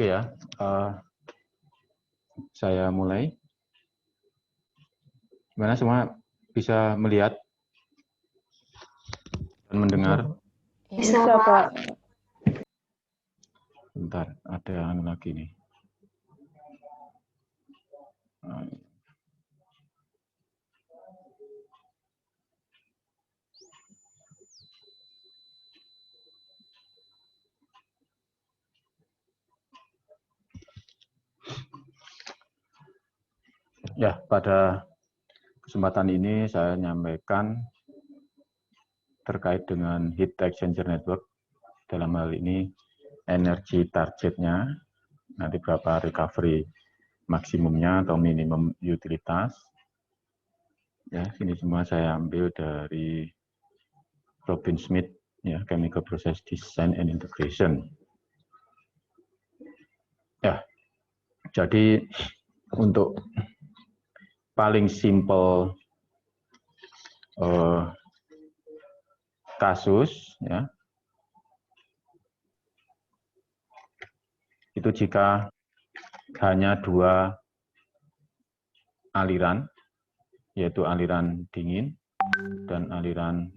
Oke ya, saya mulai. Gimana semua bisa melihat dan mendengar? Bisa, Pak. Bentar, ada yang lagi nih. Ya, pada kesempatan ini saya nyampaikan terkait dengan heat exchanger network. Dalam hal ini energi targetnya, nanti berapa recovery maksimumnya atau minimum utilitas. Ya, sini semua saya ambil dari Robin Smith, ya, Chemical Process Design and Integration. Ya, jadi untuk paling simple kasus, ya, itu jika hanya dua aliran, yaitu aliran dingin dan aliran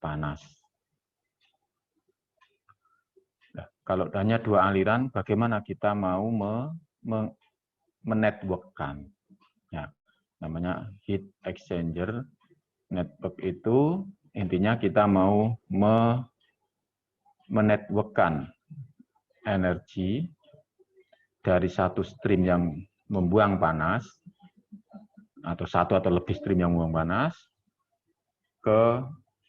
panas. Nah, kalau hanya dua aliran, bagaimana kita mau menetworkkan? Ya, namanya heat exchanger network itu intinya kita mau menetworkkan energi dari satu stream yang membuang panas atau satu atau lebih stream yang membuang panas ke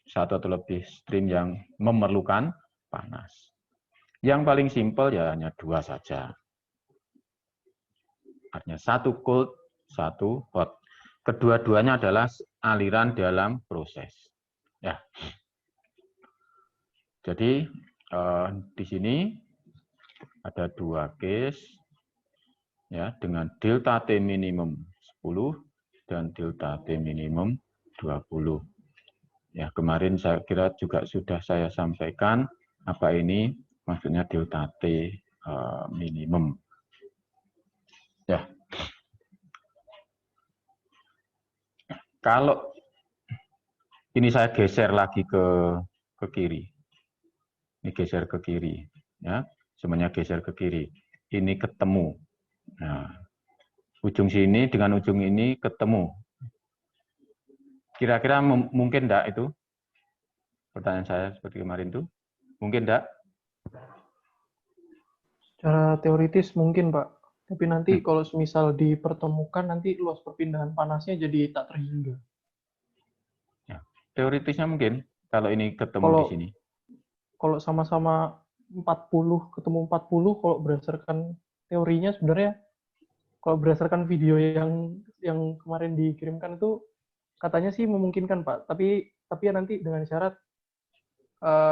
satu atau lebih stream yang memerlukan panas. Yang paling simpel ya hanya dua saja. Artinya satu cold, satu hot. Kedua-duanya adalah aliran dalam proses. Ya. Jadi di sini ada dua case ya dengan delta T minimum 10 dan delta T minimum 20. Ya, kemarin saya kira juga sudah saya sampaikan apa ini maksudnya delta T minimum. Ya. Kalau ini saya geser lagi ke kiri. Ini geser ke kiri, ya. Semuanya geser ke kiri. Ini ketemu. Nah, ujung sini dengan ujung ini ketemu. Kira-kira mungkin enggak itu? Pertanyaan saya seperti kemarin itu. Mungkin enggak? Secara teoritis mungkin, Pak. Tapi nanti kalau misal dipertemukan, nanti luas perpindahan panasnya jadi tak terhingga. Ya, teoritisnya mungkin kalau ini ketemu di sini. Kalau sama-sama 40 ketemu 40, kalau berdasarkan teorinya sebenarnya, kalau berdasarkan video yang kemarin dikirimkan itu katanya sih memungkinkan, Pak. Tapi ya nanti dengan syarat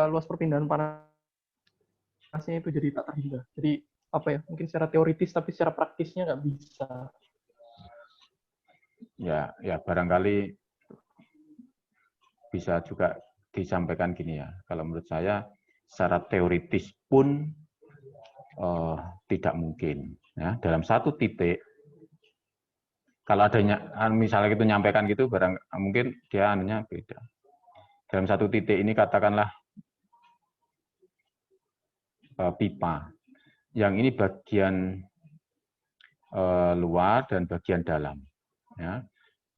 luas perpindahan panasnya itu jadi tak terhingga. Jadi apa ya? Mungkin secara teoritis tapi secara praktisnya nggak bisa. Ya barangkali bisa juga disampaikan gini ya. Kalau menurut saya secara teoritis pun tidak mungkin. Ya, dalam satu titik, kalau adanya misalnya itu nyampaikan gitu, mungkin dia anunya beda. Dalam satu titik ini katakanlah pipa, yang ini bagian luar dan bagian dalam. Ya,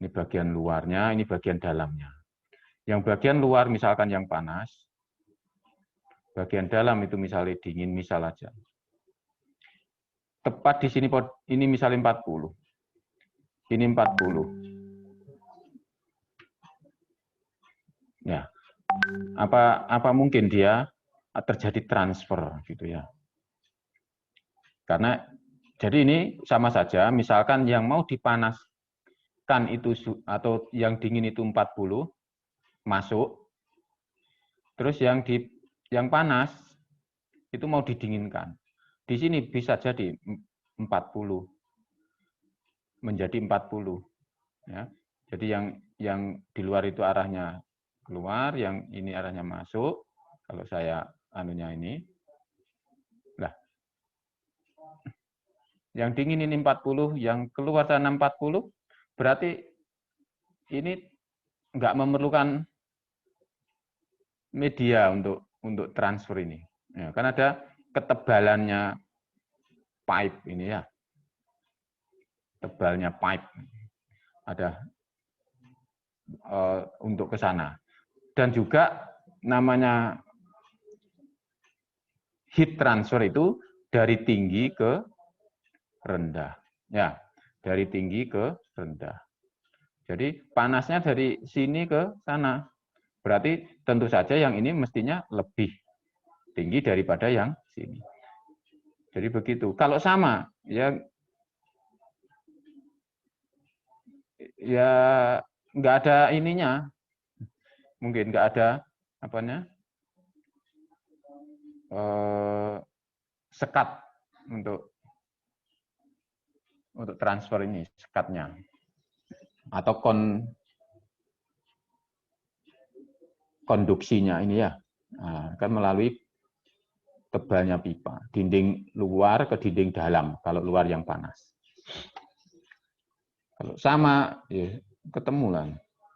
ini bagian luarnya, ini bagian dalamnya. Yang bagian luar misalkan yang panas, bagian dalam itu misalnya dingin, misal aja. Tepat di sini, ini misalnya 40. Ini 40. Ya. Apa mungkin dia terjadi transfer gitu ya. Karena jadi ini sama saja, misalkan yang mau dipanaskan itu atau yang dingin itu 40 masuk, terus yang panas itu mau didinginkan. Di sini bisa jadi 40 menjadi 40 ya. Jadi yang di luar itu arahnya keluar, yang ini arahnya masuk. Kalau saya anunya ini. Nah, Yang dingin ini 40, yang keluar sana 40, berarti ini nggak memerlukan media untuk transfer ini. Ya, kan ada ketebalannya pipe ini ya. Tebalnya pipe. Ada untuk ke sana. Dan juga namanya heat transfer itu dari tinggi ke rendah. Ya, dari tinggi ke rendah. Jadi panasnya dari sini ke sana. Berarti tentu saja yang ini mestinya lebih tinggi daripada yang sini. Jadi begitu. Kalau sama, ya nggak ada ininya. Mungkin nggak ada apanya sekat untuk transfer ini, sekatnya. Atau konduksinya ini ya, nah, kan melalui tebalnya pipa, dinding luar ke dinding dalam, kalau luar yang panas. Kalau sama, ya ketemu lah.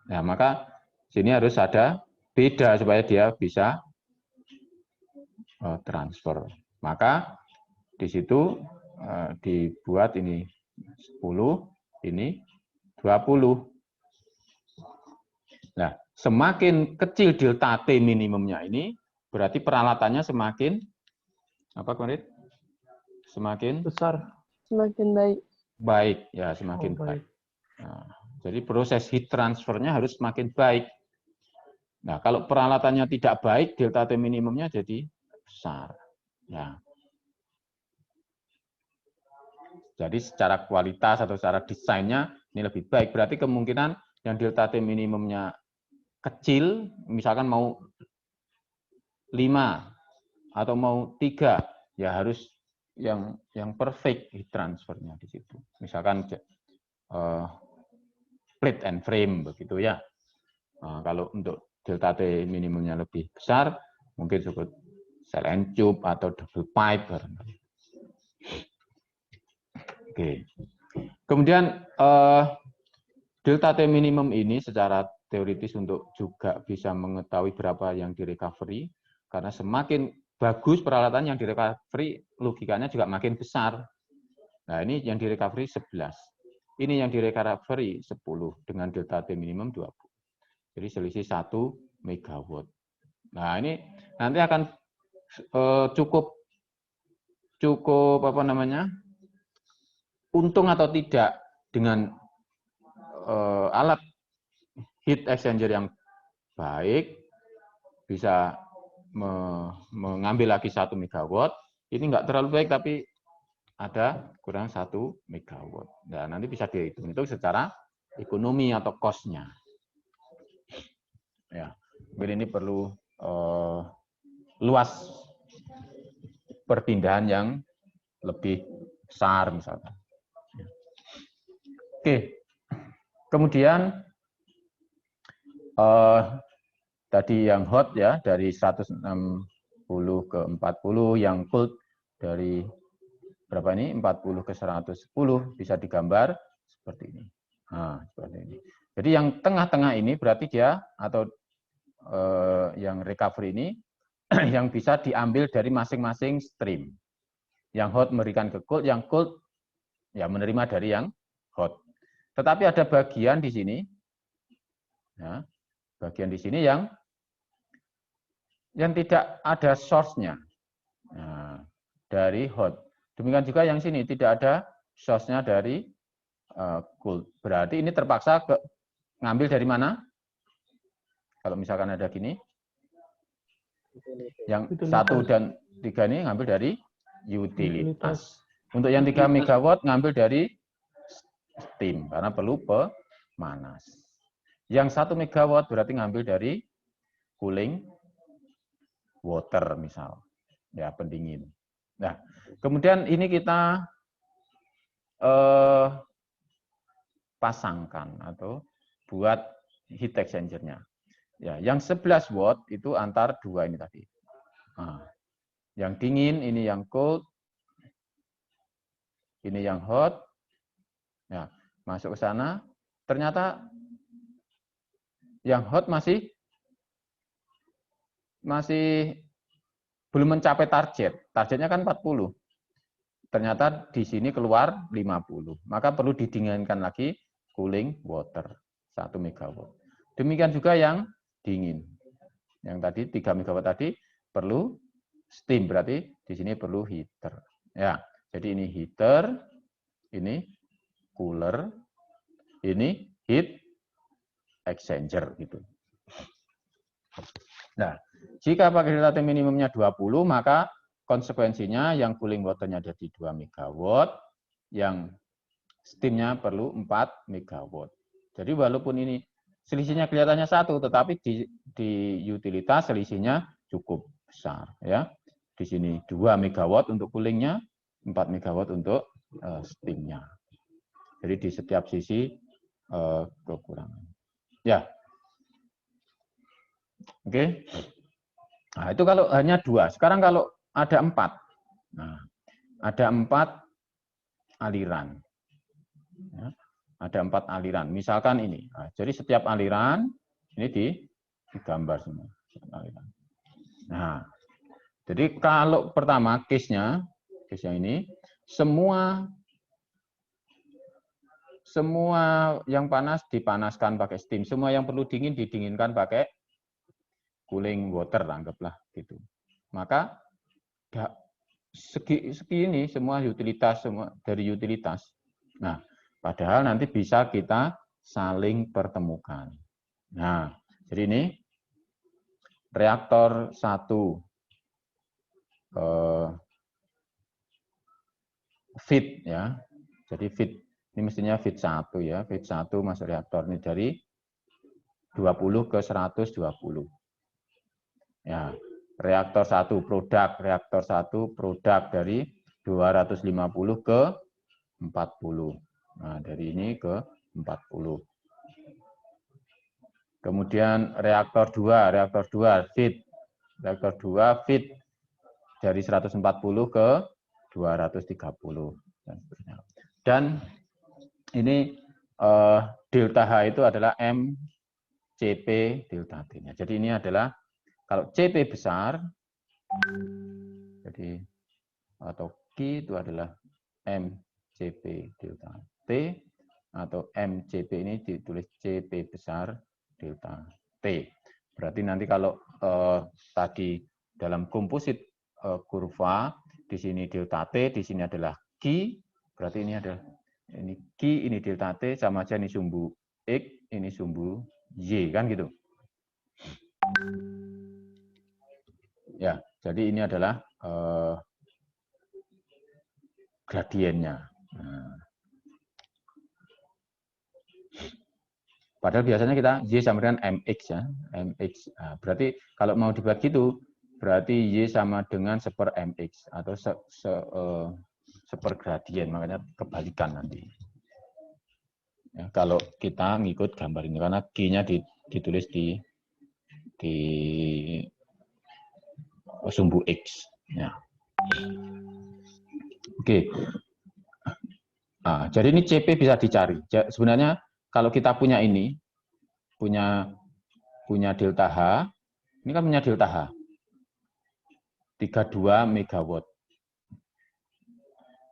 Nah, maka sini harus ada beda supaya dia bisa transfer. Maka di situ dibuat ini 10, ini 20. Nah, semakin kecil delta T minimumnya ini, berarti peralatannya semakin apa kemarin? Semakin besar. Semakin baik. Baik, ya semakin baik. Nah, jadi proses heat transfernya harus semakin baik. Nah, kalau peralatannya tidak baik, delta T minimumnya jadi besar. Ya. Jadi secara kualitas atau secara desainnya ini lebih baik. Berarti kemungkinan yang delta T minimumnya kecil, misalkan mau 5 atau mau 3, ya harus yang perfect heat transfernya di situ. Misalkan plate and frame begitu ya. Nah, kalau untuk delta T minimumnya lebih besar, mungkin disebut cell and tube atau double pipe. Oke. Kemudian delta T minimum ini secara teoritis untuk juga bisa mengetahui berapa yang direcovery, karena semakin bagus peralatan yang direcovery, logikanya juga makin besar. Nah, ini yang direcovery 11. Ini yang direcovery 10 dengan delta T minimum 20. Jadi selisih 1 megawatt. Nah, ini nanti akan cukup apa namanya? Untung atau tidak dengan alat heat exchanger yang baik, bisa mengambil lagi 1 megawatt. Ini enggak terlalu baik, tapi ada kurang 1 megawatt. Nah, nanti bisa dihitung itu secara ekonomi atau cost-nya. Ya, mungkin ini perlu luas perpindahan yang lebih besar misalkan. Oke, kemudian tadi yang hot ya dari 160 ke 40, yang cold dari berapa ini 40 ke 110, bisa digambar seperti ini. Nah, seperti ini. Jadi yang tengah-tengah ini berarti dia atau yang recovery ini yang bisa diambil dari masing-masing stream. Yang hot memberikan ke cold, yang cold ya menerima dari yang hot. Tetapi ada bagian di sini, ya, bagian di sini yang tidak ada source-nya dari hot. Demikian juga yang sini tidak ada source-nya dari cold. Berarti ini terpaksa ngambil dari mana? Kalau misalkan ada gini, yang 1 dan 3 ini ngambil dari utilitas. Untuk yang 3 megawatt ngambil dari steam, karena perlu pemanas. Yang 1 megawatt berarti ngambil dari cooling water misal, ya pendingin. Nah, kemudian ini kita pasangkan atau buat heat exchanger-nya. Ya, yang 11 watt itu antar 2 ini tadi. Nah, yang dingin ini yang cold. Ini yang hot. Ya, masuk ke sana. Ternyata yang hot masih belum mencapai target. Targetnya kan 40. Ternyata di sini keluar 50. Maka perlu didinginkan lagi cooling water 1 megawatt. Demikian juga yang dingin. Yang tadi 3 megawatt tadi perlu steam, berarti di sini perlu heater. Ya, jadi ini heater, ini cooler, ini heat exchanger gitu. Nah, jika pakai delta T minimumnya 20, maka konsekuensinya yang cooling waternya ada di 2 megawatt, yang steamnya perlu 4 megawatt. Jadi walaupun ini selisihnya kelihatannya 1, tetapi di utilitas selisihnya cukup besar. Ya. Di sini 2 megawatt untuk coolingnya, 4 megawatt untuk steamnya. Jadi di setiap sisi kekurangan. Ya. Oke. Nah, itu kalau hanya 2. Sekarang kalau ada 4. Nah, ada 4 aliran. Ya, ada 4 aliran. Misalkan ini. Nah, jadi setiap aliran ini digambar semua. Nah, jadi kalau pertama case-nya ini semua yang panas dipanaskan pakai steam, semua yang perlu dingin didinginkan pakai cooling water, anggaplah gitu. Maka segi ini semua utilitas, semua dari utilitas. Nah, padahal nanti bisa kita saling pertemukan. Nah, jadi ini reaktor 1 feed ya. Jadi feed ini mestinya feed 1 ya, feed 1 masuk reaktor ini dari 20 ke 120. Ya, reaktor 1 produk dari 250 ke 40. Nah, dari ini ke 40. Kemudian reaktor 2 feed. Reaktor 2 feed dari 140 ke 230 dan seterusnya. Dan ini delta H itu adalah MCP delta T-nya. Jadi ini adalah kalau CP besar, jadi atau Q itu adalah MCP delta T, atau MCP ini ditulis CP besar delta T. Berarti nanti kalau tadi dalam komposit kurva, di sini delta T, di sini adalah Q, berarti ini adalah ini Q, ini delta T, sama aja ini sumbu X, ini sumbu Y, kan gitu. Ya, jadi ini adalah gradiennya. Nah. Padahal biasanya kita Y sama dengan MX ya, MX. Nah, berarti kalau mau dibagi itu, berarti Y sama dengan 1/MX atau sepergradien, makanya kebalikan nanti. Ya, kalau kita ngikut gambar ini, karena Q-nya ditulis di sumbu X. Ya. Oke. Nah, jadi ini CP bisa dicari. Sebenarnya kalau kita punya ini, punya delta H, ini kan punya delta H, 32 megawatt.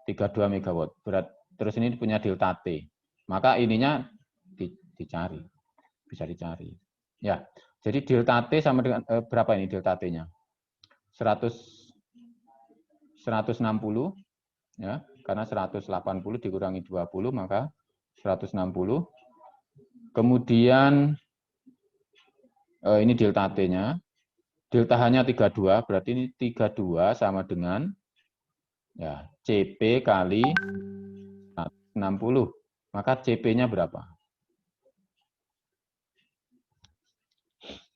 32 megawatt. Terus ini punya delta T. Maka ininya dicari. Bisa dicari. Ya, jadi delta T sama dengan berapa ini delta T-nya? 160 ya, karena 180 dikurangi 20 maka 160. Kemudian ini delta T-nya. Delta H-nya 32, berarti ini 32 sama dengan ya CP kali 60. Maka CP-nya berapa?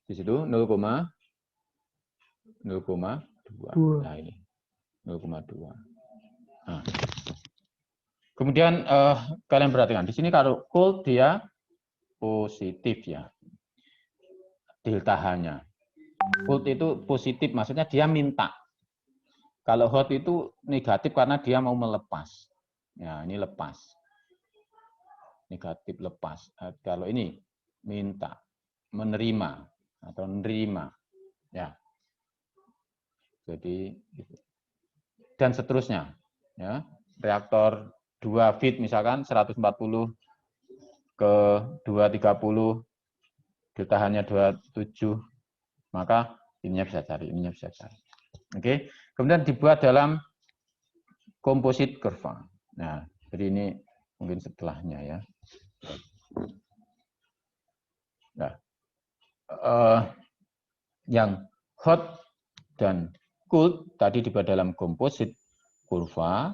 Di situ 0,2. Nah, ini 0,2. Nah. Kemudian kalian perhatikan di sini kalau cold dia positif ya. Delta H-nya. Cold itu positif, maksudnya dia minta. Kalau hot itu negatif karena dia mau melepas. Ya, ini lepas. Negatif lepas. Kalau ini minta, menerima atau nerima. Ya. Jadi dan seterusnya. Ya. Reaktor 2 feet misalkan 140 ke 230, ditahannya 27, maka ininya bisa cari, ininya bisa cari. Oke. Kemudian dibuat dalam komposit kurva. Nah, jadi ini mungkin setelahnya ya. Nah, yang hot dan cold tadi dibuat dalam komposit kurva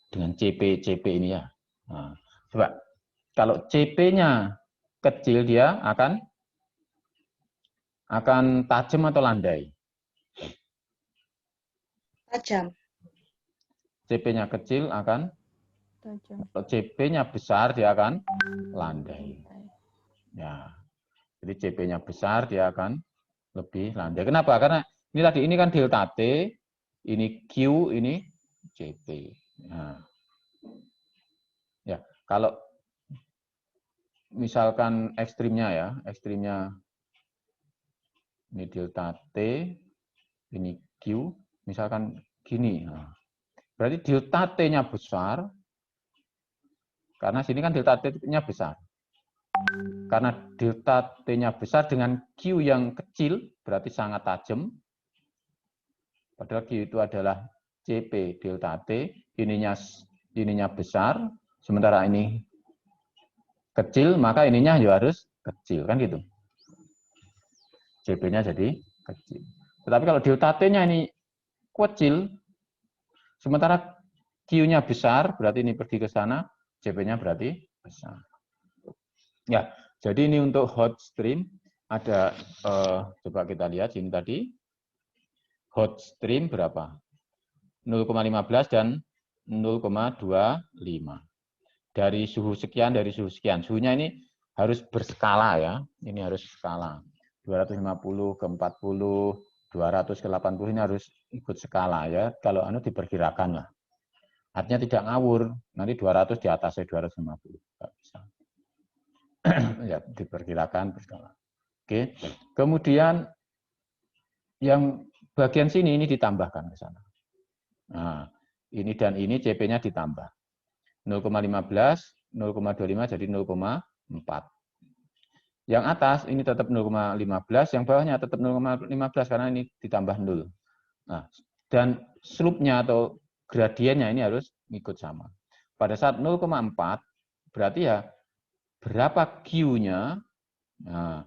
dengan CP ini ya. Nah, coba kalau CP-nya kecil dia akan tajam atau landai? Tajam. CP-nya kecil akan Tajam. kalau CP-nya besar dia akan landai. Ya. Jadi CP-nya besar dia akan lebih landai. Kenapa? Karena ini tadi ini kan delta T, ini Q, ini CP. Nah. Ya, kalau misalkan ekstrimnya ya, ekstrimnya ini delta T, ini Q, misalkan gini. Nah, berarti delta T-nya besar, karena sini kan delta T-nya besar. Karena delta T-nya besar dengan Q yang kecil, berarti sangat tajam. Padahal Q itu adalah CP delta T, ininya besar, sementara ini kecil, maka ininya ya harus kecil, kan gitu. CP-nya jadi kecil. Tetapi kalau delta T-nya ini kecil, sementara Q-nya besar, berarti ini pergi ke sana, CP-nya berarti besar. Ya, jadi ini untuk hot stream ada coba kita lihat sini tadi hot stream berapa? 0,15 dan 0,25. Dari suhu sekian, dari suhu sekian. Suhunya ini harus berskala ya. Ini harus skala. 250 ke 40, 200 ke 80 ini harus ikut skala ya. Kalau diperkirakan lah. Artinya tidak ngawur. Nanti 200 di atasnya 250. Nggak bisa. Ya, diperkirakan berskala. Oke. Kemudian yang bagian sini ini ditambahkan ke sana. Nah, ini dan ini CP-nya ditambah. 0,15, 0,25 jadi 0,4. Yang atas ini tetap 0,15, yang bawahnya tetap 0,15 karena ini ditambah 0. Nah, dan slope-nya atau gradiennya ini harus ikut sama. Pada saat 0,4 berarti ya berapa Q-nya, nah,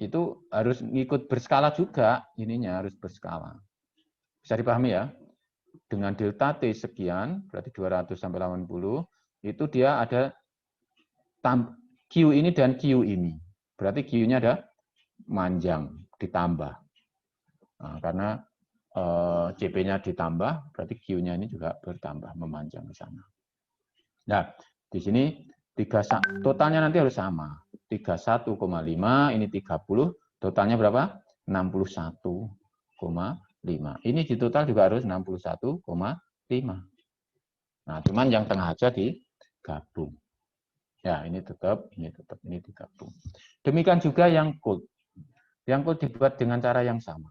itu harus ikut berskala juga, ininya harus berskala. Bisa dipahami ya? Dengan delta T sekian, berarti 200 sampai 80, itu dia ada Q ini dan Q ini. Berarti Q-nya ada manjang, ditambah. Nah, karena CP-nya ditambah, berarti Q-nya ini juga bertambah, memanjang ke sana. Nah, di sini totalnya nanti harus sama. 31,5, ini 30, totalnya berapa? 61,5. Ini di total juga harus 61,5. Nah, cuman yang tengah aja digabung. Ya, ini tetap, ini digabung. Demikian juga yang cold. Yang cold dibuat dengan cara yang sama.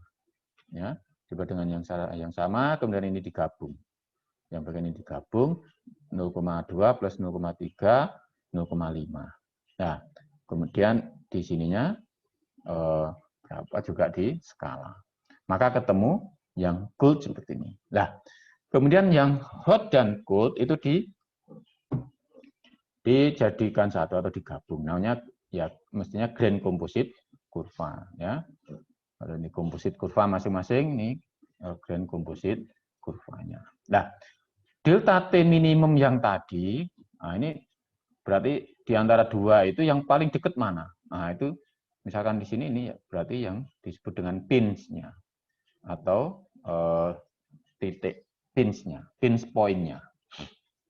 Ya, dibuat dengan cara yang sama, kemudian ini digabung. Yang bagian ini digabung, 0,2 plus 0,3, 0,5. Nah, kemudian di sininya berapa juga di skala. Maka ketemu yang cold seperti ini. Nah, kemudian yang hot dan cold itu dijadikan satu atau digabung. Namanya ya mestinya grand composite kurva ya. Kalau ini komposit kurva masing-masing, ini grand composite kurvanya. Nah, delta T minimum yang tadi, nah ini berarti di antara dua itu yang paling dekat mana? Nah, itu misalkan di sini ini berarti yang disebut dengan pinch-nya atau titik pinch-nya, pinch point-nya.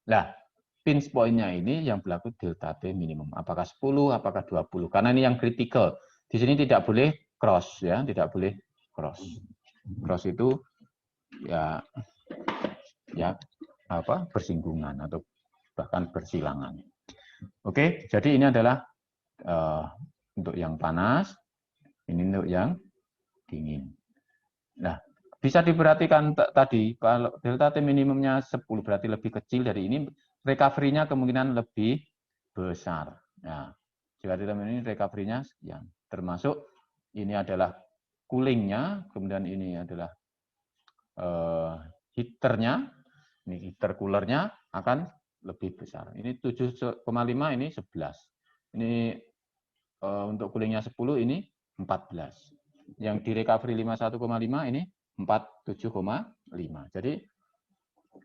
Nah, pinch point-nya ini yang berlaku delta T minimum. Apakah 10, apakah 20? Karena ini yang kritikal. Di sini tidak boleh cross ya, tidak boleh cross. Cross itu ya bersinggungan atau bahkan bersilangan. Oke, jadi ini adalah untuk yang panas, ini untuk yang dingin. Nah, bisa diperhatikan tadi, kalau delta T minimumnya 10 berarti lebih kecil dari ini, recovery-nya kemungkinan lebih besar. Nah, jika delta minimum ini recovery-nya sekian. Termasuk ini adalah cooling-nya, kemudian ini adalah heater-nya, ini heater cooler-nya akan lebih besar. Ini 7,5, ini 11. Ini untuk coolingnya 10, ini 14. Yang di recovery 51,5 ini 47,5. Jadi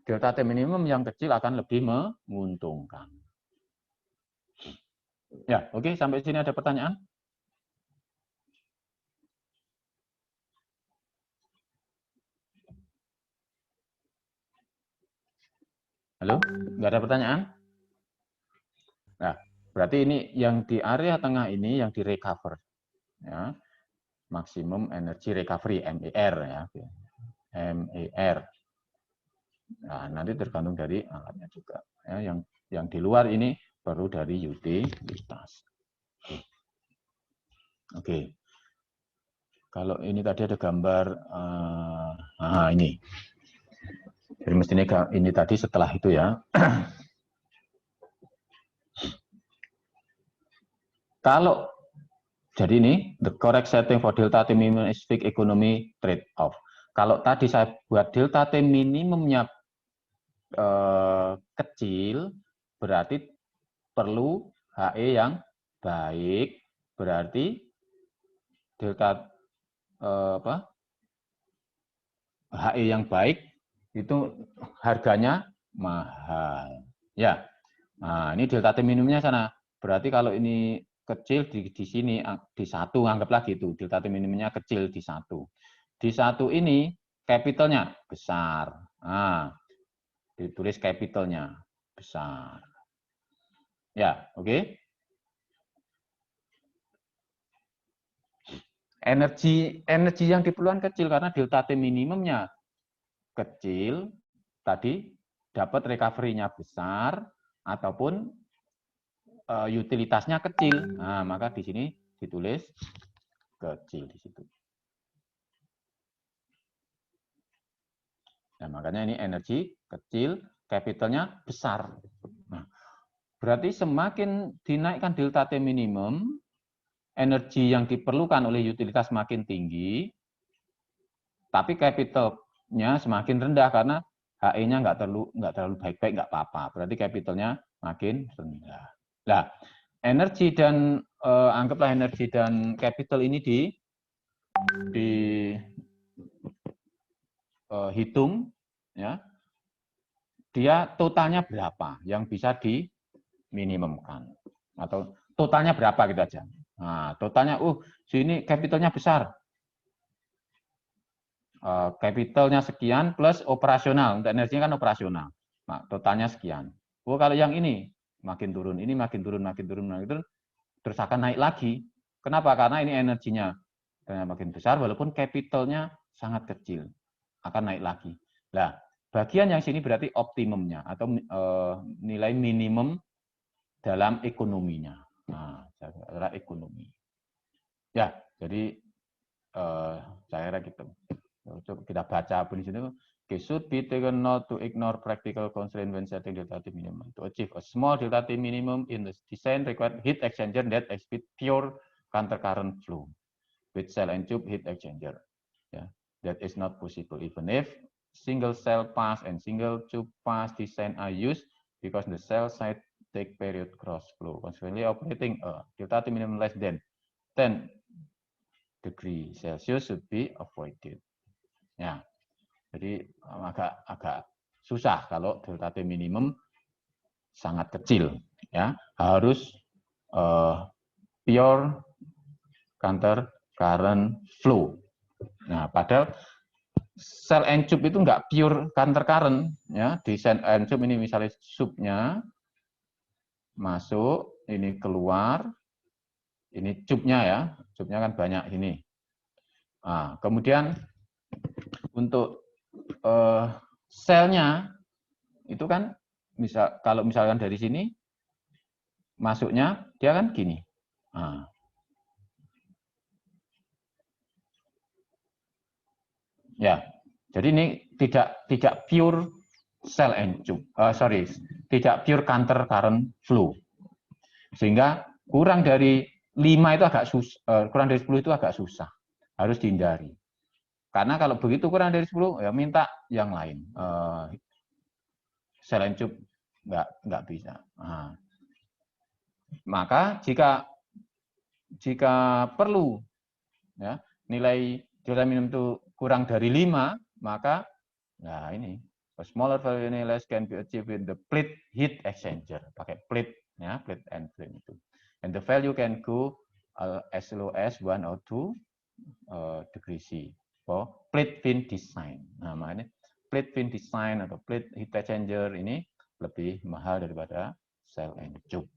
delta T minimum yang kecil akan lebih menguntungkan. Ya, oke, sampai sini ada pertanyaan? Halo, nggak ada pertanyaan? Nah, berarti ini yang di area tengah ini yang di recover, ya, maksimum energy recovery (MER) ya, MER. Nah, nanti tergantung dari alatnya juga. Ya, yang di luar ini baru dari utilitas. Oke. Kalau ini tadi ada gambar, ini. Jadi mestinya ini tadi setelah itu ya. Kalau jadi ini the correct setting for delta T minimum is fixed economy trade-off. Kalau tadi saya buat delta T minimumnya kecil, berarti perlu HE yang baik, berarti delta HE yang baik itu harganya mahal. Ya, nah ini delta T minimumnya sana. Berarti kalau ini kecil di sini di 1, anggaplah gitu. Delta T minimumnya kecil di 1. Di 1 ini capitalnya besar. Nah, ditulis capitalnya besar. Ya, oke. Energi yang diperlukan kecil karena delta T minimumnya kecil, tadi dapat recovery-nya besar ataupun utilitasnya kecil. Nah, maka di sini ditulis kecil di situ. Nah, makanya ini energi kecil, capitalnya besar. Nah, berarti semakin dinaikkan delta T minimum, energi yang diperlukan oleh utilitas makin tinggi, tapi capitalnya semakin rendah karena HE-nya nggak terlalu baik-baik, nggak apa-apa. Berarti capitalnya makin rendah. Nah, energi dan anggaplah energi dan capital ini dihitung, ya, dia totalnya berapa yang bisa diminimumkan atau totalnya berapa gitu aja. Nah, totalnya, sini capitalnya besar. Capitalnya sekian plus operasional, untuk energinya kan operasional. Nah, totalnya sekian. Kalau yang ini makin turun, ini makin turun, terus akan naik lagi. Kenapa? Karena ini energinya makin besar, walaupun capitalnya sangat kecil, akan naik lagi. Nah, bagian yang sini berarti optimumnya atau nilai minimum dalam ekonominya. Nah, secara ekonomi. Ya, jadi saya kira gitu. Coba kita baca apa di sini. Okay, should be taken note to ignore practical constraint when setting delta T minimum. To achieve a small delta T minimum in the design required heat exchanger that exhibit pure counter current flow with cell and tube heat exchanger. Yeah, that is not possible even if single cell pass and single tube pass design are used because the cell side take period cross flow. Consequently, operating a delta T minimum less than 10 degree Celsius should be avoided. Ya, jadi agak susah kalau delta T minimum sangat kecil, ya, harus pure counter current flow. Nah, padahal cell and tube itu nggak pure counter current, ya. Di cell and tube ini misalnya subnya masuk, ini keluar, ini tube-nya ya, tube-nya kan banyak ini. Nah, kemudian untuk selnya itu kan kalau misalkan dari sini masuknya dia kan gini. Nah. Ya, jadi ini tidak pure cell and tube, tidak pure counter current flow, sehingga kurang dari 5 itu agak kurang dari 10 itu agak susah, harus dihindari. Karena kalau begitu kurang dari 10 ya minta yang lain, cell and tube nggak bisa. Nah, maka jika perlu ya nilai delta minimum itu kurang dari 5, maka nah ini a smaller value less can be achieved with the plate heat exchanger, pakai plate ya, plate and flame itu, and the value can go as low as 1 or 2 degree C for plate fin design. Nah, makanya plate fin design atau plate heat exchanger ini lebih mahal daripada cell and tube.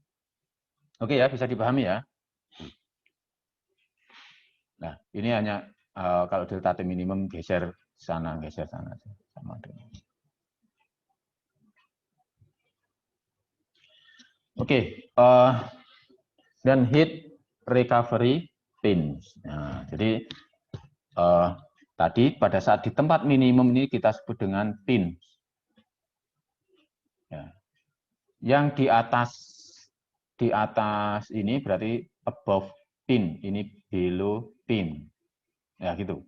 Oke ya, bisa dipahami ya. Nah, ini hanya kalau delta T minimum geser sana sama dengan. Oke, dan heat recovery pins. Nah, jadi tadi pada saat di tempat minimum ini kita sebut dengan pins. Ya. Yang di atas ini berarti above pin, ini below pin. Ya, gitu.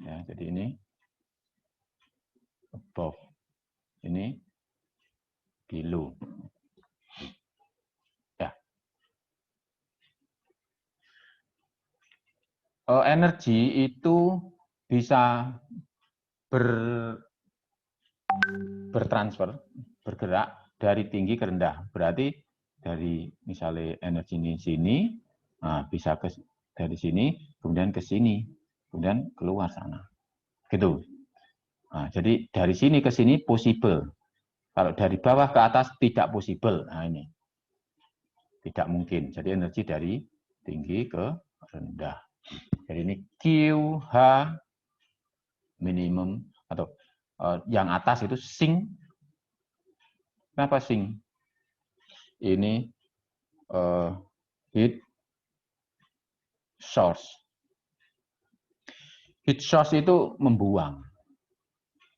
Ya, jadi ini above, ini below. Ya. Energi itu bisa bertransfer, bergerak dari tinggi ke rendah. Berarti dari misalnya energi ini sini, nah bisa dari sini, kemudian ke sini, kemudian keluar sana. Gitu. Nah, jadi dari sini ke sini possible. Kalau dari bawah ke atas tidak possible. Nah ini. Tidak mungkin. Jadi energi dari tinggi ke rendah. Jadi ini QH minimum atau yang atas itu sink. Kenapa sink? Ini heat source. Heat source itu membuang.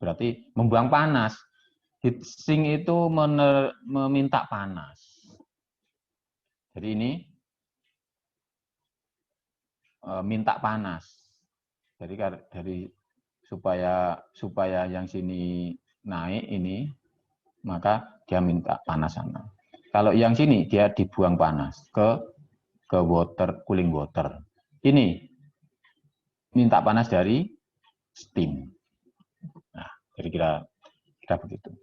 Berarti membuang panas. Heat sink itu meminta panas. Jadi ini minta panas. Jadi dari supaya yang sini naik ini, maka dia minta panas sana. Kalau yang sini dia dibuang panas ke cooling water. Ini minta panas dari steam. Nah, jadi kira begitu.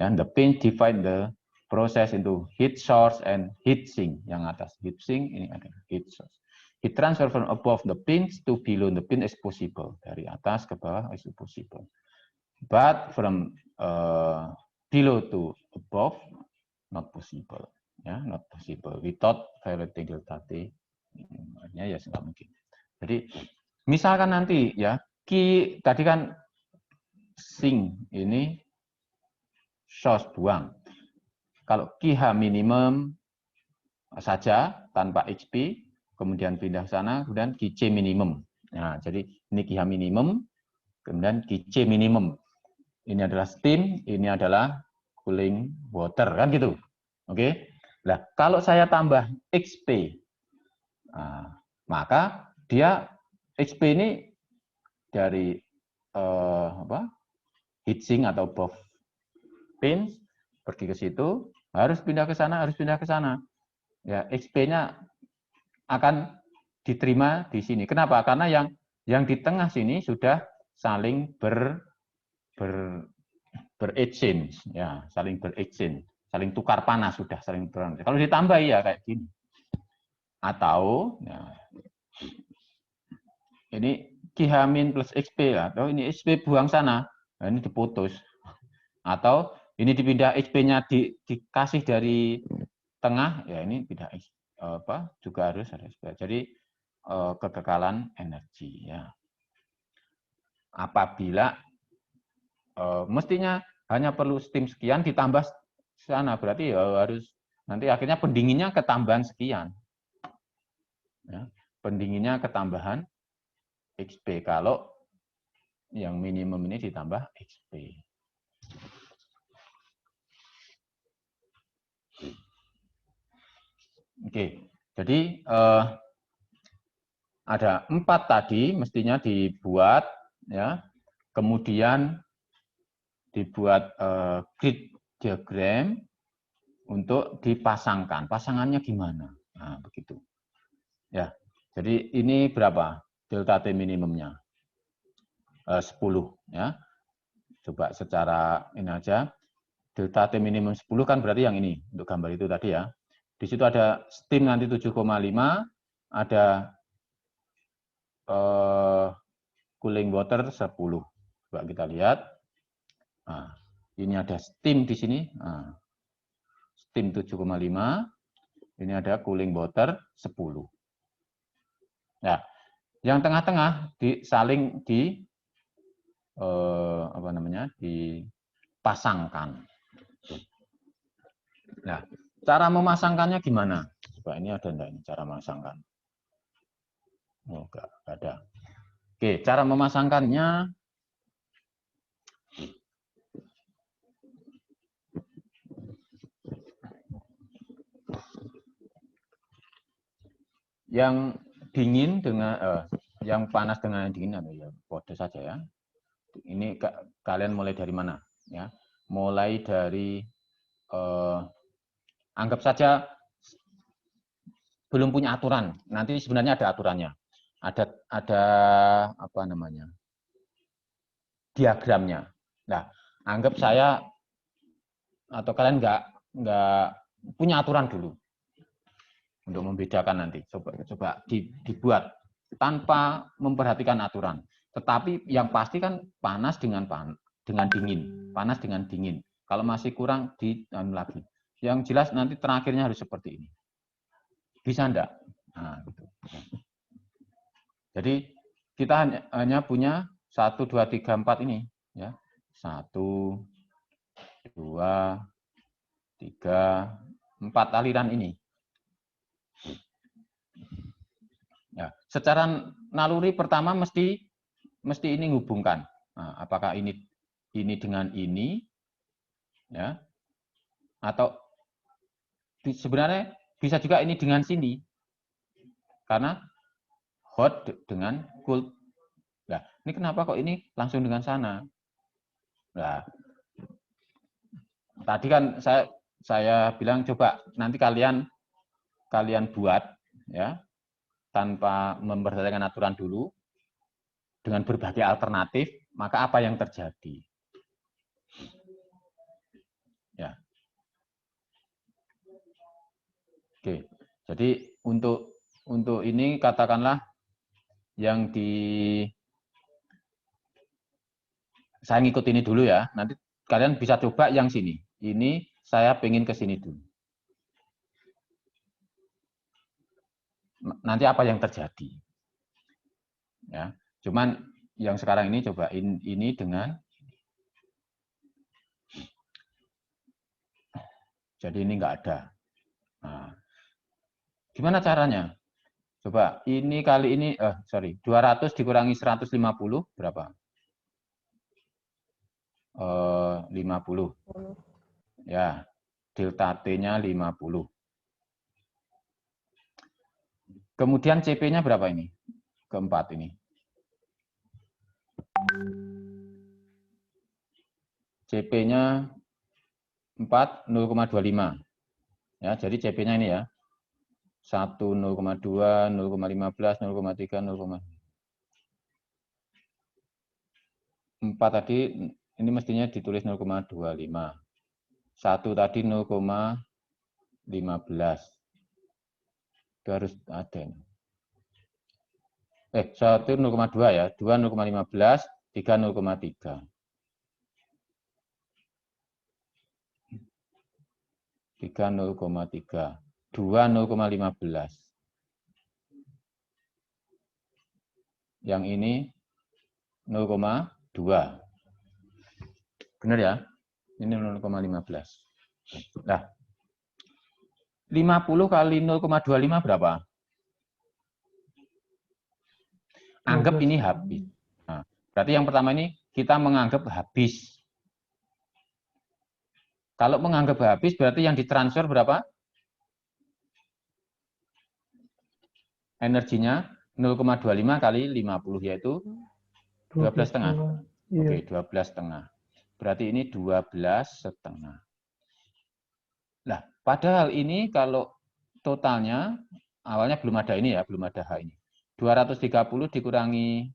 Dan the pin divide the process into heat source and heat sink. Yang atas heat sink, ini adalah heat source. Heat transfer from above the pins to below the pin is possible. Dari atas ke bawah is possible. But from below to above, not possible. Ya, not possible. Without violating delta T, ya nggak mungkin. Jadi misalkan nanti ya, tadi kan sink ini source buang. Kalau QH minimum saja tanpa HP, kemudian pindah sana, kemudian QC minimum. Nah, jadi ini QH minimum, kemudian QC minimum. Ini adalah steam, ini adalah cooling water, kan gitu. Oke. Nah, kalau saya tambah XP, maka dia XP ini dari heatsink atau above pins pergi ke situ, harus pindah ke sana, Ya, XP-nya akan diterima di sini. Kenapa? Karena yang di tengah sini sudah saling exchange, ya, saling exchange, saling tukar panas sudah, saling berang. Kalau ditambah ya kayak gini. Atau ya, ini Q- plus XP, atau ini XP buang sana, nah ini diputus. Atau ini dipindah XP-nya dikasih dari tengah, ya ini tidak juga harus ada XP. Jadi kekekalan energi ya. Apabila mestinya hanya perlu steam sekian ditambah sana, berarti ya harus nanti akhirnya pendinginnya ketambahan sekian. Ya, pendinginnya ketambahan XP kalau yang minimum ini ditambah XP. Oke, jadi ada 4 tadi mestinya dibuat, ya. Kemudian dibuat grid diagram untuk dipasangkan. Pasangannya gimana? Nah, begitu. Ya, jadi ini berapa delta T minimumnya? 10, ya. Coba secara ini aja. Delta T minimum 10 kan berarti yang ini untuk gambar itu tadi ya. Di situ ada steam nanti 7,5, ada cooling water 10. Coba kita lihat. Nah, ini ada steam di sini. Nah, steam 7,5. Ini ada cooling water 10. Ya, yang tengah-tengah saling dipasangkan. Nah, cara memasangkannya gimana? Coba ini ada enggak ini cara memasangkan? Oh, enggak ada. Oke, cara memasangkannya yang dingin dengan yang panas dengan yang dingin atau ya kode saja ya. Ini kalian mulai dari mana? Ya, mulai dari anggap saja belum punya aturan. Nanti sebenarnya ada aturannya. Ada apa namanya? Diagramnya. Nah, anggap saya atau kalian nggak punya aturan dulu untuk membedakan nanti. Coba dibuat tanpa memperhatikan aturan. Tetapi yang pasti kan panas dengan dingin, panas dengan dingin. Kalau masih kurang lagi. Yang jelas nanti terakhirnya harus seperti ini. Bisa enggak? Nah, gitu. Jadi kita hanya punya 1, 2, 3, 4 ini, ya. 1, 2, 3, 4 aliran ini. Ya, secara naluri pertama mesti ini menghubungkan. Nah, apakah ini dengan ini, ya, atau sebenarnya bisa juga ini dengan sini, karena hot dengan cold. Nah, ini kenapa kok ini langsung dengan sana? Nah, tadi kan saya bilang coba nanti kalian buat, ya, tanpa memperhatikan aturan dulu, dengan berbagai alternatif, maka apa yang terjadi? Ya. Oke, jadi untuk ini katakanlah yang saya ngikut ini dulu ya. Nanti kalian bisa coba yang sini. Ini saya pengen ke sini dulu. Nanti apa yang terjadi? Ya, cuman yang sekarang ini coba ini dengan jadi ini enggak ada. Nah, gimana caranya? Coba ini kali ini 200 dikurangi 150 berapa? 50. Ya, delta T-nya 50. Kemudian CP-nya berapa ini? Keempat ini. CP-nya 4, 0,25. Ya, jadi CP-nya ini ya. 1, 0,2, 0,15, 0,3, 0,4 tadi ini mestinya ditulis 0,25. 1 tadi 0,15. Itu harus ada. 1 0,2 ya, 2 0,15, 3 0,3. 3 0,3. 2 0,15. Yang ini 0,2. Benar ya? Ini 0,15. Nah, 50 kali 0,25 berapa? Anggap ini habis. Nah, berarti yang pertama ini kita menganggap habis. Kalau menganggap habis berarti yang ditransfer berapa? Energinya 0,25 kali 50 yaitu 12,5. Oke, 12,5. Berarti ini 12,5. Nah, padahal ini kalau totalnya awalnya belum ada ini ya, belum ada H ini. 230 dikurangi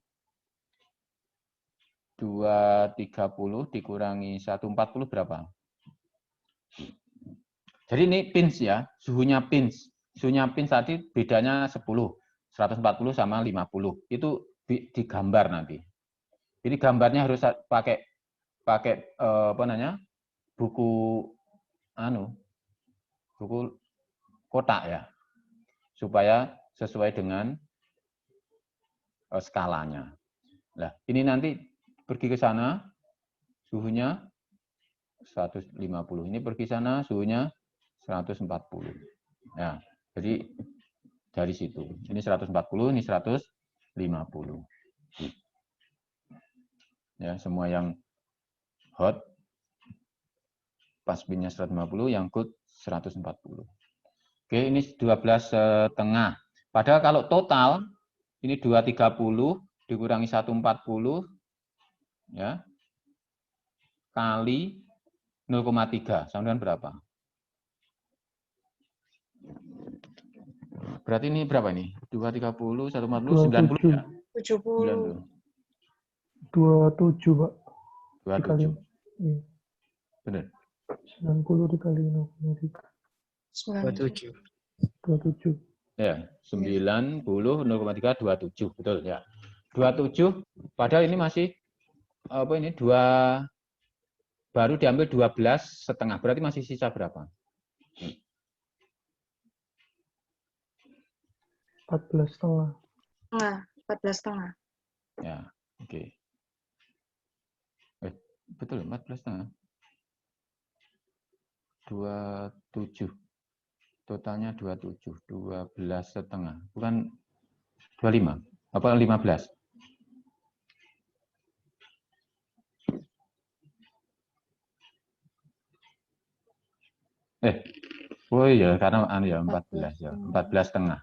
230 dikurangi 140 berapa? Jadi ini pins ya, suhunya pins. Suhunya pins tadi bedanya 10. 140 sama 50. Itu digambar nanti. Jadi gambarnya harus pakai apa namanya? Buku buku kotak ya. Supaya sesuai dengan skalanya. Nah, ini nanti pergi ke sana suhunya 150. Ini pergi sana suhunya 140. Ya, jadi dari situ. Ini 140, ini 150. Ya, semua yang hot pas pinnya 150, yang cold 140. Oke, ini 12,5. Padahal kalau total ini 230 dikurangi 140 ya kali 0,3 sama dengan berapa? Berarti ini berapa ini? 230, 140, 90 ya? 70. 27, Pak. 27. Iya. Benar. 90 dikali 0,3. 27. 27. Ya, 90, 0,3, 27. Betul ya. 27, padahal ini masih apa ini? Baru diambil 12,5. Berarti masih sisa berapa? 14,5. 14,5. Ya, oke. Betul, 14,5. 27. Totalnya 27. 12,5. Bukan 25. Apa 15? Oh iya, karena ya 14 ya. 14,5.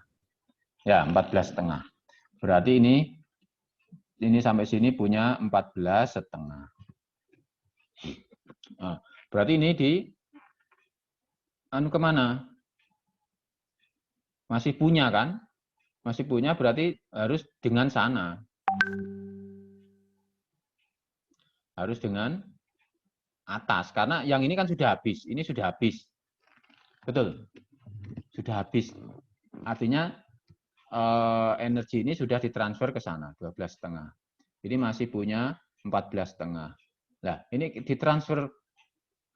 Ya, 14,5. Berarti ini sampai sini punya 14,5. Nah, berarti ini kemana? Masih punya kan? Masih punya berarti harus dengan sana. Harus dengan atas. Karena yang ini kan sudah habis. Ini sudah habis. Betul. Sudah habis. Artinya energi ini sudah ditransfer ke sana. 12,5. Ini masih punya 14,5. Nah, ini ditransfer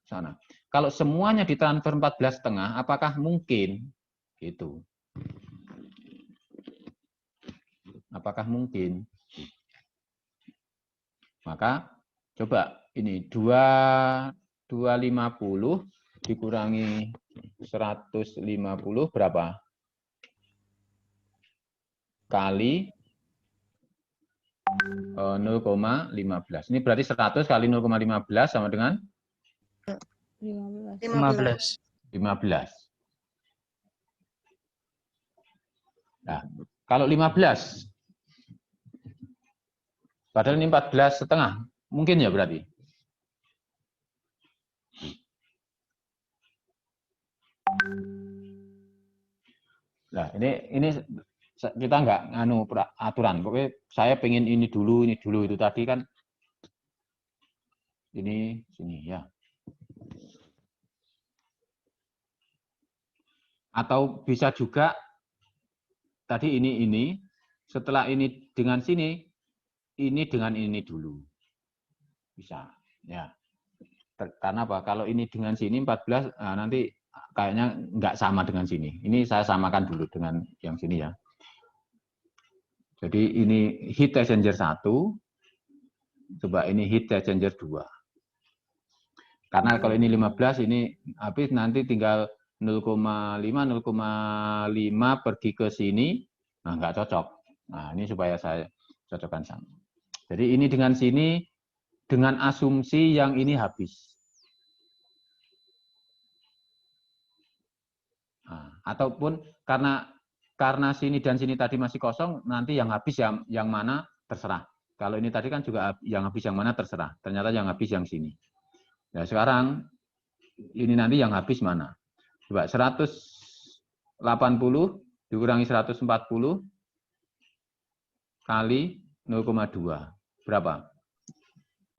sana. Kalau semuanya ditransfer 14,5, apakah mungkin? Gitu. Apakah mungkin? Maka coba ini 250 dikurangi 150 berapa? Kali 0,15. Ini berarti 100 kali 0,15 sama dengan 15. 15. Nah, kalau 15, padahal ini 14,5, mungkin ya berarti. Nah, ini kita nggak aturan. Pokoknya saya pengen ini dulu itu tadi kan. Ini sini ya. Atau bisa juga tadi ini setelah ini dengan sini, ini dengan ini dulu. Bisa, ya. Karena apa? Kalau ini dengan sini 14, nah nanti kayaknya nggak sama dengan sini. Ini saya samakan dulu dengan yang sini ya. Jadi ini heat exchanger 1, coba ini heat exchanger 2. Karena kalau ini 15, ini habis nanti tinggal 0,5 pergi ke sini, nah nggak cocok. Nah ini supaya saya cocokkan sama. Jadi ini dengan sini, dengan asumsi yang ini habis. Nah, ataupun karena sini dan sini tadi masih kosong, nanti yang habis yang mana terserah. Kalau ini tadi kan juga yang habis yang mana terserah. Ternyata yang habis yang sini. Nah sekarang ini nanti yang habis mana? Coba 180 dikurangi 140 kali 0,2. Berapa?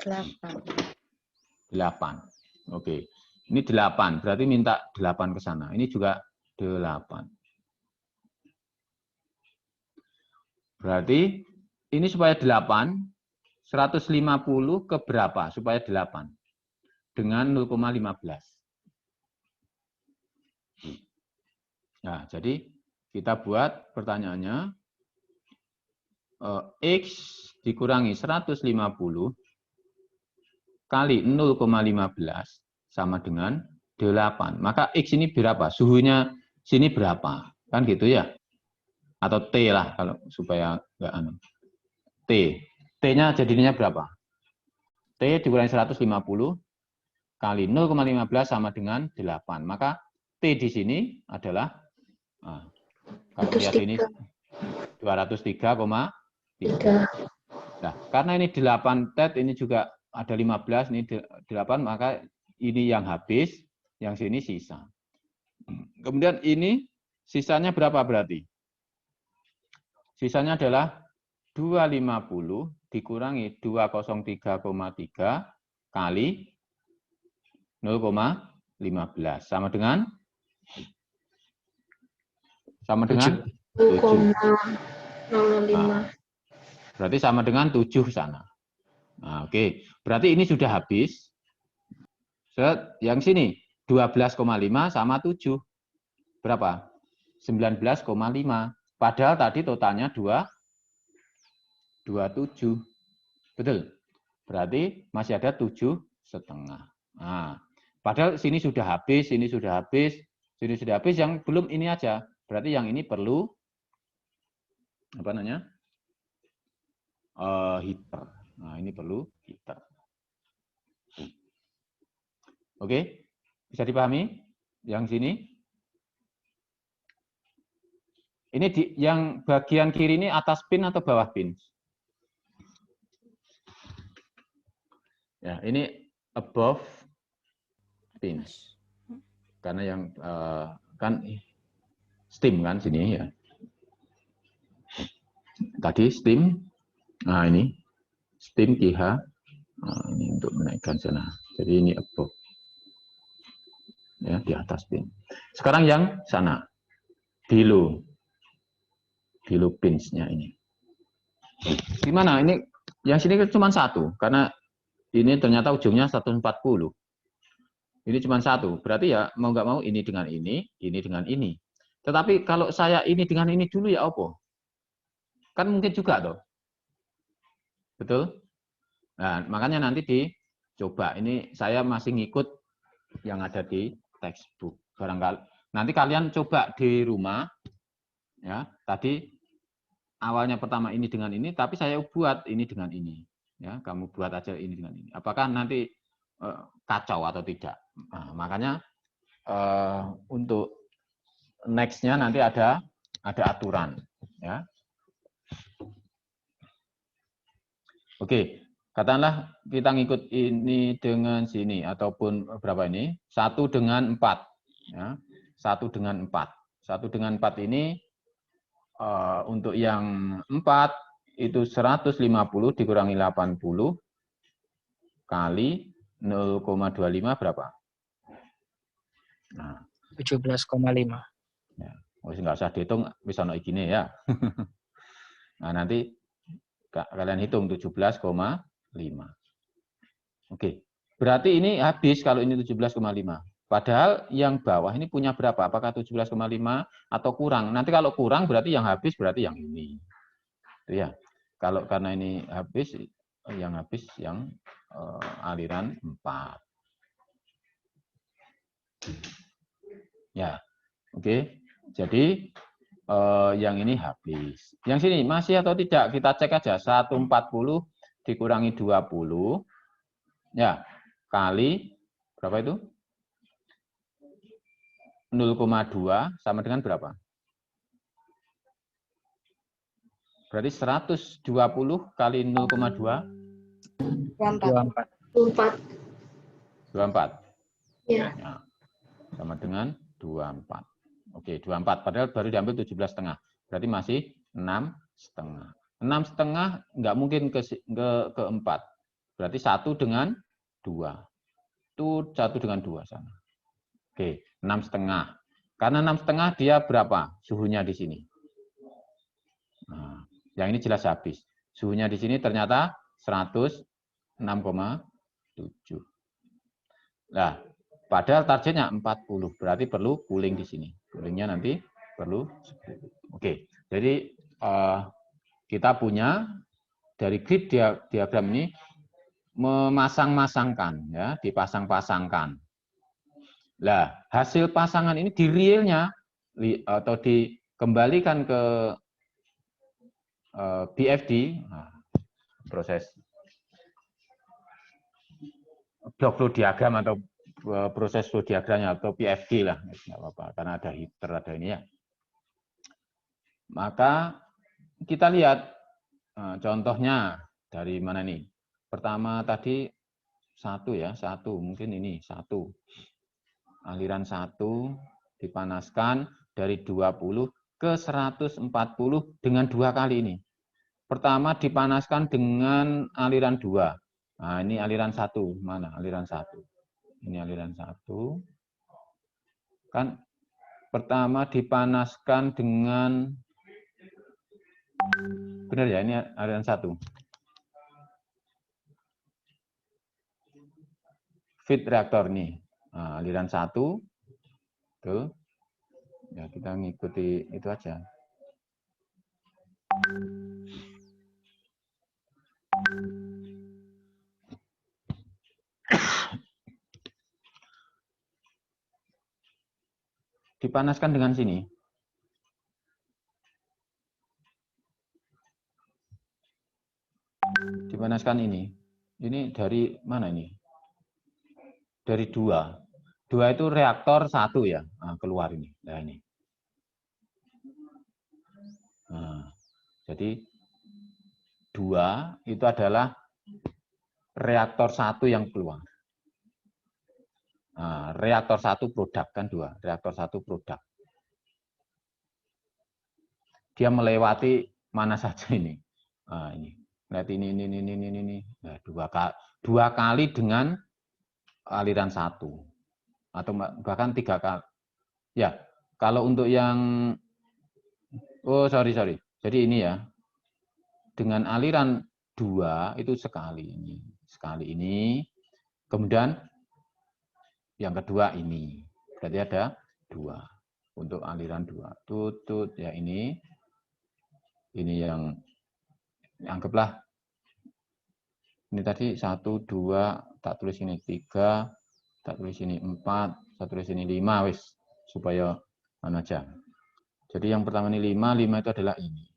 8. 8. Oke. Ini 8. Berarti minta 8 ke sana. Ini juga 8. Berarti ini supaya 8, 150 ke berapa supaya 8? Dengan 0,15. Nah, jadi kita buat pertanyaannya, X dikurangi 150 kali 0,15 sama dengan 8. Maka X ini berapa? Suhunya sini berapa? Kan gitu ya? Atau T lah kalau supaya enggak anu. T. T-nya jadinya berapa? T dikurangi 150 kali 0,15 sama dengan 8. Maka T di sini adalah, nah, kalau lihat ini 203,3. Nah, karena ini 8 tet, ini juga ada 15, ini 8, maka ini yang habis, yang sini sisa. Kemudian ini sisanya berapa berarti? Sisanya adalah 250 dikurangi 203,3 kali 0,15 sama dengan 7. Nah, berarti sama dengan 7 sana. Nah, oke. Berarti ini sudah habis. Yang sini 12,5 sama 7. Berapa? 19,5. Padahal tadi totalnya 27. Betul? Berarti masih ada 7,5. Nah, padahal sini sudah habis, sini sudah habis, sini sudah habis, yang belum ini aja. Berarti yang ini perlu apa namanya? Heater. Nah, ini perlu heater. Oke? Bisa dipahami? Yang sini? Ini yang bagian kiri ini atas pin atau bawah pin? Ya, ini above pins. Karena yang kan steam kan sini ya. Tadi steam. Nah, ini steam KH. Nah, ini untuk menaikkan sana. Jadi ini above. Ya, di atas pin. Sekarang yang sana. Below pins-nya ini. Gimana? Ini yang sini cuma satu karena ini ternyata ujungnya 140. Ini cuma satu. Berarti ya mau nggak mau ini dengan ini dengan ini. Tetapi kalau saya ini dengan ini dulu ya apa? Kan mungkin juga toh. Betul? Nah, makanya nanti dicoba. Ini saya masih ngikut yang ada di textbook. Barangkali nanti kalian coba di rumah. Ya, tadi awalnya pertama ini dengan ini, tapi saya buat ini dengan ini. Ya, kamu buat aja ini dengan ini. Apakah nanti kacau atau tidak? Nah, makanya untuk next-nya nanti ada aturan. Ya. Oke, katakanlah kita ngikut ini dengan sini ataupun berapa ini? 1 dengan 4. Ya, 1 dengan 4. 1 dengan 4 ini untuk yang 4 itu 150 dikurangi 80 kali 0,25 berapa? Nah, 17,5. Ya, nggak usah dihitung, bisa no gini ya. Nah, nanti kalian hitung 17,5. Oke, berarti ini habis kalau ini 17,5. Padahal yang bawah ini punya berapa? Apakah 17,5 atau kurang? Nanti kalau kurang berarti yang habis berarti yang ini. Itu ya. Kalau karena ini habis, yang habis yang aliran 4. Ya, oke. Jadi yang ini habis. Yang sini masih atau tidak? Kita cek aja. 140 dikurangi 20. Ya, kali berapa itu? 0,2 sama dengan berapa? Berarti 120 kali 0,2? 24. 24. Ya. Ya, sama dengan 24. Oke, 24. Padahal baru diambil 17,5. Berarti masih 6,5. 6,5 nggak mungkin ke 4. Berarti 1 dengan 2. Itu 1 dengan 2 sama. Oke, 6,5. Karena 6,5 dia berapa suhunya di sini? Nah, yang ini jelas habis. Suhunya di sini ternyata 106,7. Nah, padahal targetnya 40. Berarti perlu cooling di sini. Coolingnya nanti perlu 10. Oke, jadi kita punya dari grid diagram ini memasang-masangkan, ya, dipasang-pasangkan. Nah, hasil pasangan ini di realnya atau dikembalikan ke BFD, proses block flow diagram atau proses flow diagramnya atau PFD lah, nggak apa-apa, karena ada heater, ada ini ya. Maka kita lihat contohnya dari mana nih? Pertama tadi 1 ya, 1 mungkin ini 1. Aliran 1 dipanaskan dari 20 ke 140 dengan 2 kali ini. Pertama dipanaskan dengan aliran 2. Nah, ini aliran 1. Mana aliran 1? Ini aliran 1. Kan pertama dipanaskan dengan, benar ya, ini aliran 1. Feed reaktor nih. Nah, aliran 1. Tuh. Ya, kita ngikuti itu aja. Dipanaskan dengan sini. Dipanaskan ini. Ini dari mana ini? Dari 2. 2 itu reaktor 1 ya. Nah, keluar ini. Nah, ini. Nah, jadi 2 itu adalah reaktor 1 yang keluar. Nah, reaktor 1 produk kan 2. Reaktor 1 produk. Dia melewati mana saja ini. Nah, ini. Lihat ini. Nah, 2 kali dengan aliran 1. Atau bahkan 3 kali. Ya, kalau untuk yang, oh sorry. Jadi ini ya, dengan aliran 2 itu sekali ini. Sekali ini. Kemudian yang kedua ini. Berarti ada 2. Untuk aliran 2. Tutut ya ini. Ini yang anggaplah ini tadi 1, 2, tak tulis ini 3, tak tulis ini 4, tak tulis ini 5 wis supaya mana aja. Jadi yang pertama ini 5 itu adalah ini.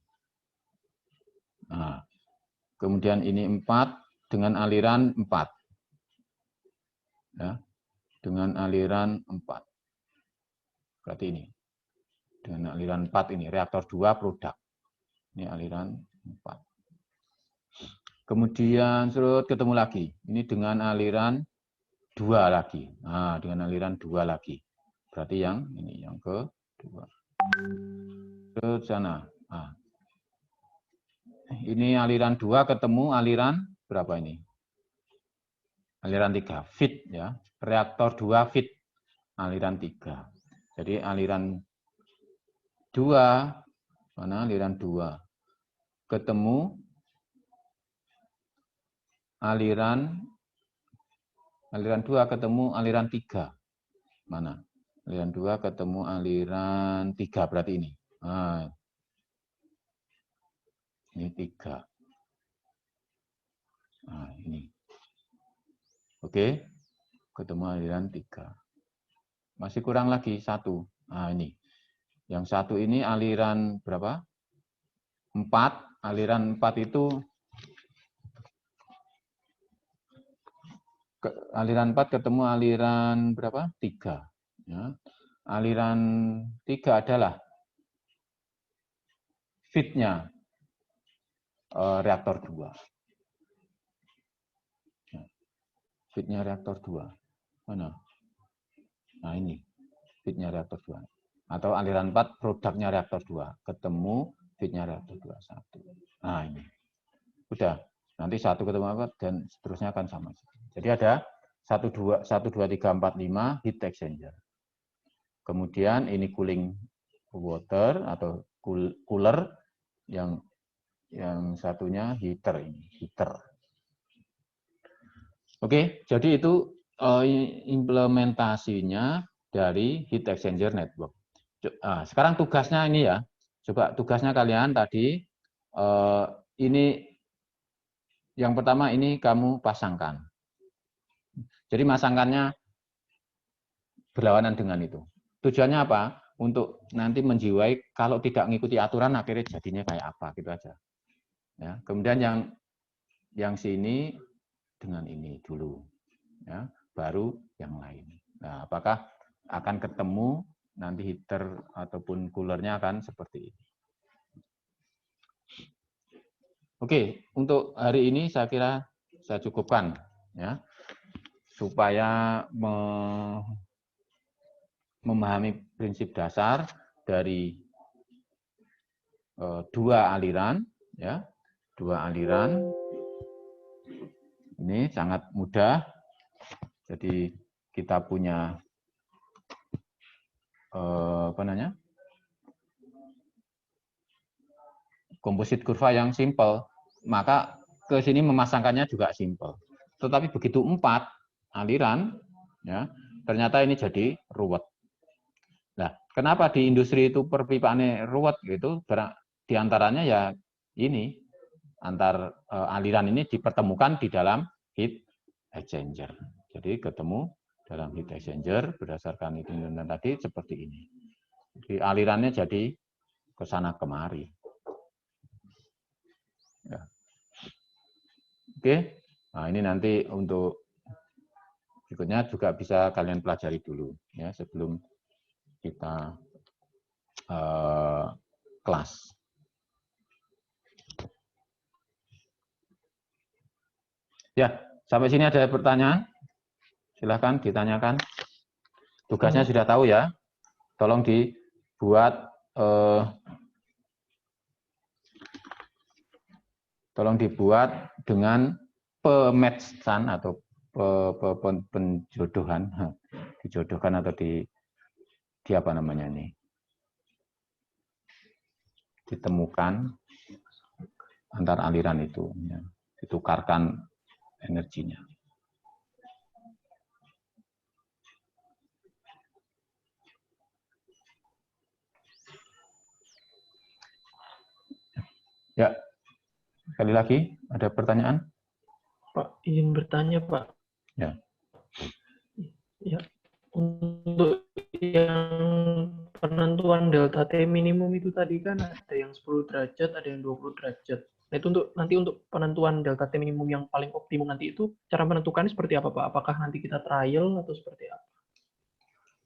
Nah, kemudian ini 4 dengan aliran 4. Ya, dengan aliran 4. Berarti ini. Dengan aliran 4 ini, reaktor 2 produk. Ini aliran 4. Kemudian surut ketemu lagi. Ini dengan aliran 2 lagi. Nah, dengan aliran 2 lagi. Berarti yang ini, yang kedua. Terus sana. Nah. Ini aliran 2 ketemu aliran berapa ini? Aliran 3, feed ya. Reaktor 2 feed. Aliran 3. Jadi aliran 2, mana aliran 2? Ketemu aliran 2 ketemu aliran 3. Mana? Aliran 2 ketemu aliran 3 berarti ini. Nah, ini 3. Nah, ini. Oke. Ketemu aliran 3. Masih kurang lagi satu. Nah, ini. Yang satu ini aliran berapa? 4. Aliran 4 itu aliran 4 ketemu aliran berapa? 3. Ya. Aliran 3 adalah feed-nya reaktor 2. Ya. Feed-nya reaktor 2. Mana? Nah, ini feed-nya reaktor 2. Atau aliran 4 produknya reaktor 2. Ketemu feed-nya reaktor 2. 1. Nah, ini. Udah. Nanti 1 ketemu apa dan seterusnya akan sama. Jadi ada 1, 2, 3, 4, 5 heat exchanger. Kemudian ini cooling water atau cooler, yang satunya heater ini, heater. Oke, jadi itu implementasinya dari heat exchanger network. Sekarang tugasnya ini ya, coba tugasnya kalian tadi ini yang pertama ini kamu pasangkan. Jadi masangkannya berlawanan dengan itu. Tujuannya apa? Untuk nanti menjiwai kalau tidak mengikuti aturan akhirnya jadinya kayak apa gitu aja. Ya, kemudian yang sini dengan ini dulu, ya, baru yang lain. Nah, apakah akan ketemu nanti heater ataupun coolernya akan seperti ini. Oke, untuk hari ini saya kira saya cukupkan, ya, supaya memahami prinsip dasar dari dua aliran, ya, dua aliran. Ini sangat mudah. Jadi kita punya komposit kurva yang simple, maka ke sini memasangkannya juga simple. Tetapi begitu 4 aliran, ya, ternyata ini jadi ruwet. Nah, kenapa di industri itu perpipaannya ruwet gitu? Di antaranya ya ini, antar aliran ini dipertemukan di dalam heat exchanger. Jadi ketemu dalam heat exchanger berdasarkan itu tadi seperti ini. Jadi alirannya jadi ke sana kemari. Ya. Oke, nah ini nanti untuk berikutnya juga bisa kalian pelajari dulu ya sebelum kita kelas. Ya, sampai sini ada pertanyaan? Silahkan ditanyakan. Tugasnya sudah tahu ya. Tolong dibuat dengan pematchan atau penjodohan, dijodohkan atau di apa namanya ini, ditemukan antar aliran itu, ya, ditukarkan energinya. Ya, sekali lagi ada pertanyaan? Pak, izin bertanya, Pak. Ya. Ya, untuk yang penentuan delta T minimum itu tadi kan ada yang 10 derajat, ada yang 20 derajat. Nah, itu nanti untuk penentuan delta T minimum yang paling optimum nanti itu cara menentukannya seperti apa, Pak? Apakah nanti kita trial atau seperti apa?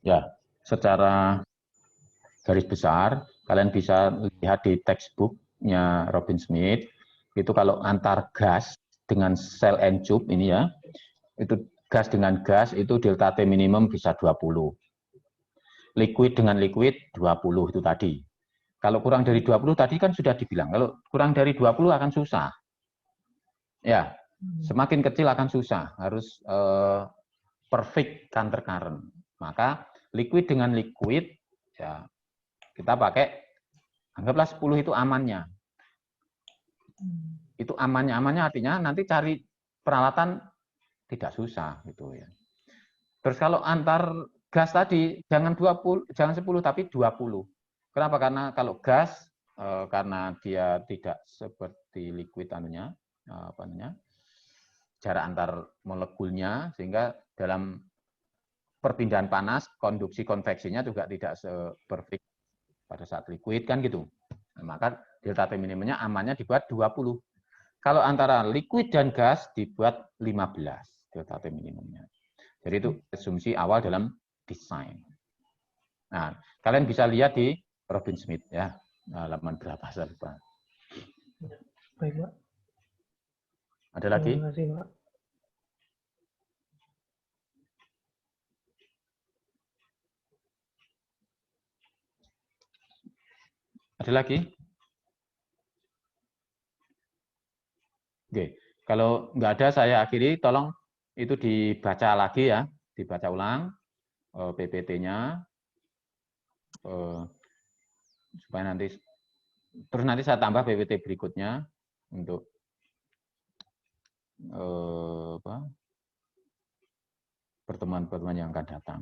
Ya, secara garis besar kalian bisa lihat di textbook-nya Robin Smith, itu kalau antar gas dengan cell and tube ini ya, itu gas dengan gas itu delta T minimum bisa 20. Liquid dengan liquid 20 itu tadi. Kalau kurang dari 20 tadi kan sudah dibilang, kalau kurang dari 20 akan susah. Ya, semakin kecil akan susah, harus perfect counter current. Maka liquid dengan liquid, ya kita pakai, anggaplah 10 itu amannya. Itu amannya artinya nanti cari peralatan tidak susah gitu ya. Terus kalau antar gas tadi jangan 20, jangan 10 tapi 20. Kenapa? Karena kalau gas karena dia tidak seperti liquid jarak antar molekulnya, sehingga dalam perpindahan panas, konduksi konveksinya juga tidak seperfect pada saat liquid kan gitu. Nah, maka delta T minimumnya amannya dibuat 20. Kalau antara liquid dan gas dibuat 15 delta T minimumnya. Jadi itu asumsi awal dalam desain. Nah, kalian bisa lihat di Robin Smith ya, halaman berapa saya lupa. Baik, Pak. Ada lagi? Terima kasih, Pak. Ada lagi? Oke, kalau nggak ada saya akhiri, tolong itu dibaca lagi ya, dibaca ulang PPT-nya supaya nanti terus nanti saya tambah PPT berikutnya untuk pertemuan-pertemuan yang akan datang.